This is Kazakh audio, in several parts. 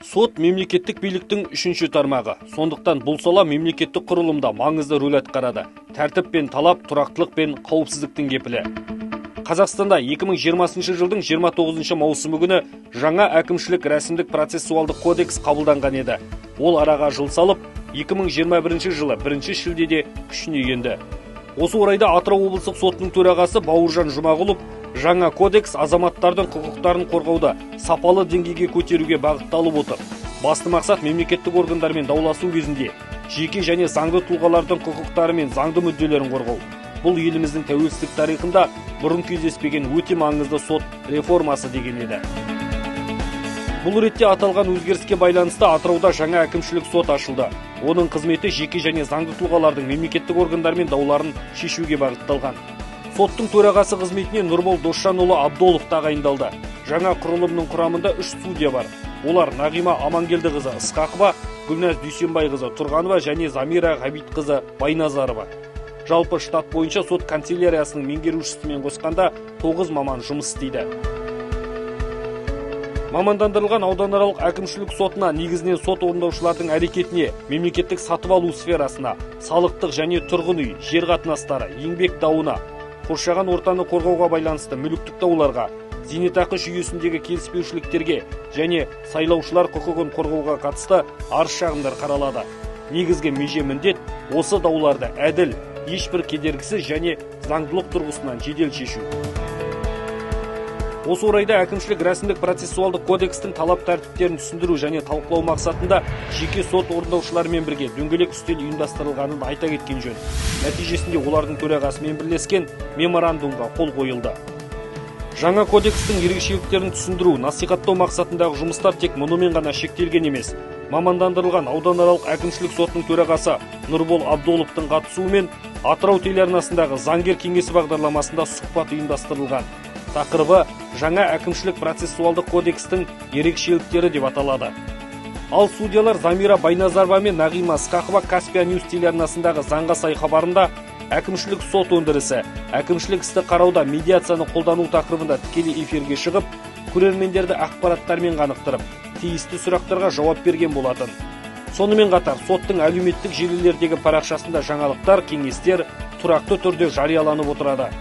Сот мемлекеттік биліктің үшінші тармағы. Сондықтан бұл сала мемлекеттік құрылымда маңызды рөл атқарады. Тәртіп пен талап, тұрақтылық пен қауіпсіздіктің кепілі. Қазақстанда 2020 жылдың 29 маусымы күні жаңа әкімшілік рәсімдік процессуалдық кодекс қабылданған еді. Ол араға жыл салып, 2021 жылы 1 шілдеде күшіне енді. Осы орайда Атырау облыстық сотының төрағасы Бауыржан Жұмағұлов жаңа кодекс азаматтардың құқықтарын қорғауда сапалы деңгейге көтеруге бағытталып отыр. Басты мақсат мемлекеттік органдармен дауласу кезінде жеке және заңды тұлғалардың құқықтары мен заңды мүдделерін қорғау. Бұл еліміздің тәуелсіздік тарихында бұрын кездеспеген өте маңызды сот реформасы деген еді. Бұл ретте аталған өзгеріске байланысты Атырауда жаңа әкімшілік сот ашылды. Оның қызметі жеке және заңды тұлғалардың мемлекеттік органдармен дауларын шешуге бағытталған. Соттың төрағасы қызметіне Нұрбол Досжанұлы Абдолов тағайындалды. Жаңа құрылымның құрамында 3 судья бар. Олар Нағима Амангелдіқызы Ысқақова, Гүлназ Дүйсенбайқызы Тұрғанова және Замира Ғабитқызы Байназарова. Жалпы штат бойынша сот канцеляриясының меңгерушісімен қосқанда 9 маман жұмыс істейді. Мамандандырылған ауданаралық әкімшілік сотына негізінен сот орындаушылардың әрекетіне, мемлекеттік сатып алу сферасына, салықтық және тұрғын үй, жер қатынастары, еңбек дауына, қоршаған ортаны қорғауға байланысты мүліктік дауларға, зейнетақы жүйесіндегі келіспеушіліктерге және сайлаушылар құқығын қорғауға қатысты арыз шағымдар қаралады. Негізгі меже міндет осы дауларды әділ, ешбір кедергісіз және заңдылық тұрғысынан жедел шешу. Осы орайда әкімшілік рәсімдік процессуалдық кодекстің талап тәртіптерін түсіндіру және талқылау мақсатында жеке сот орындаушыларымен бірге дөңгелек үстел ұйымдастырылғанын айта кеткен жөн. Нәтижесінде олардың төрағасымен бірлескен меморандумға қол қойылды. Жаңа кодекстің ерекшеліктерін түсіндіру, насихаттау мақсатындағы жұмыстар тек мұнымен ғана шектелген емес. Мамандандырылған ауданаралық әкімшілік сотының төрағасы Нұрбол Абдоловтың қатысуымен Атырау телеарнасындағы заңгер кеңесі бағдарламасында сұхбат ұйымдастырылған. Тақырыбы жаңа әкімшілік процессуалдық кодекстің ерекшеліктері деп аталады. Ал судьялар Замира Байназарова мен Нағима Ысқақова Каспия Ньюс телеарнасындағы заңға сай хабарында әкімшілік сот өндірісі, әкімшілік істі қарауда медиацияны қолдану тақырыбында тікелей эфирге шығып, көрермендерді ақпараттармен қанықтырып, тиісті сұрақтарға жауап берген болатын. Сонымен қатар соттың әлеуметтік желілердегі парақшасында жаңалықтар, кеңестер тұрақты түрде жарияланып отырады.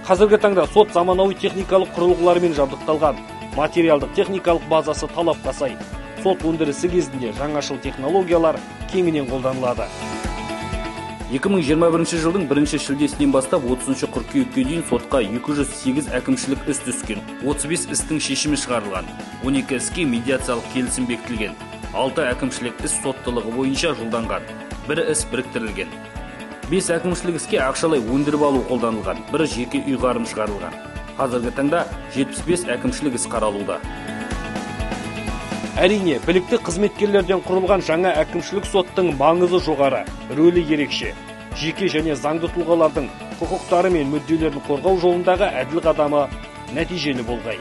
Қазіргі таңда сот заманауи техникалық құрылғылармен жабдықталған, материалдық техникалық базасы талапқа сай. Сот өндірісі кезінде жаңашыл технологиялар кеңінен қолданылады. 2021 жылдың 1 шілдесінен бастап 30 қыркүйекке дейін сотқа 208 әкімшілік іс түскен, 35 істің шешімі шығарылған, 12 іске медиациялық келісім бекітілген, 6 әкімшілік іс соттылығы бойынша жолданған, 1 іс біріктірілген. 5 әкімшілік іске ақшалай өндіріп алу қолданылған, 1 жеке ұйғарым шығарылған. Қазіргі таңда 75 әкімшілік іс қаралуда. Әрине, білікті қызметкерлерден құрылған жаңа әкімшілік соттың маңызы жоғары, рөлі ерекше. Жеке және заңды тұлғалардың құқықтары мен мүдделерін қорғау жолындағы әділ қадамы нәтижелі болғай.